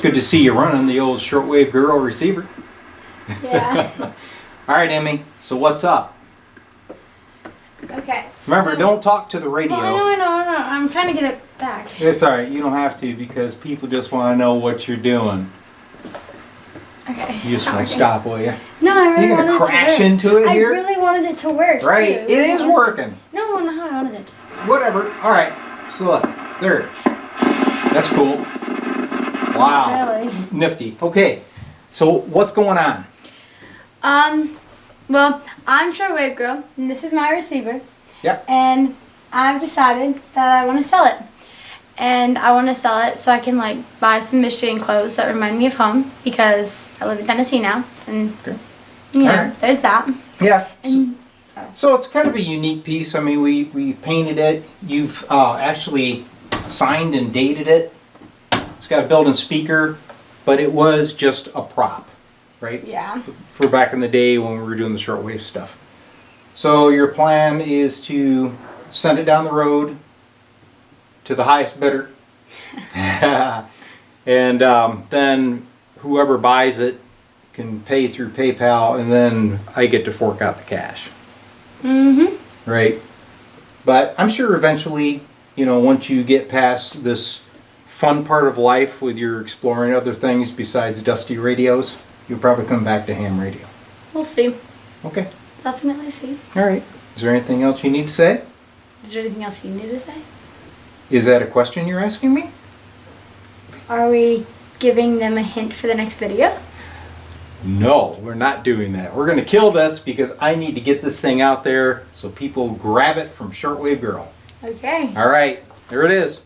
good to see you running the old Shortwave Girl receiver. Yeah. All right, Emmy. So what's up? Okay. Remember, so, don't talk to the radio. Well, I know. I'm trying to get it back. It's all right. You don't have to because people just want to know what you're doing. Okay. You just want to stop, will you? No, I really You're wanted gonna it to work. crash into it here? I really wanted it to work. Right. Too. It is working. No, I wanted it. Whatever. All right. So look, there. That's cool. Wow. Really? Nifty. Okay. So what's going on? Well, I'm Shortwave Girl, and this is my receiver. Yep. And I've decided that I want to sell it. And I want to sell it so I can like buy some Michigan clothes that remind me of home because I live in Tennessee now, and Okay. you know, Alright. there's that. Yeah. And So it's kind of a unique piece. I mean, we painted it. You've actually signed and dated it. It's got a built-in speaker, but it was just a prop, right? yeah. For back in the day when we were doing the shortwave stuff. So your plan is to send it down the road to the highest bidder. And then whoever buys it can pay through PayPal, and then I get to fork out the cash. Mm-hmm. Right. But I'm sure eventually, you know, once you get past this fun part of life with your exploring other things besides dusty radios, you'll probably come back to ham radio. We'll see. Okay. Definitely see. All right. Is there anything else you need to say? Is there anything else you need to say? Is that a question you're asking me? Are we giving them a hint for the next video? No, we're not doing that. We're going to kill this because I need to get this thing out there so people grab it from Shortwave Girl. Okay. All right. There it is.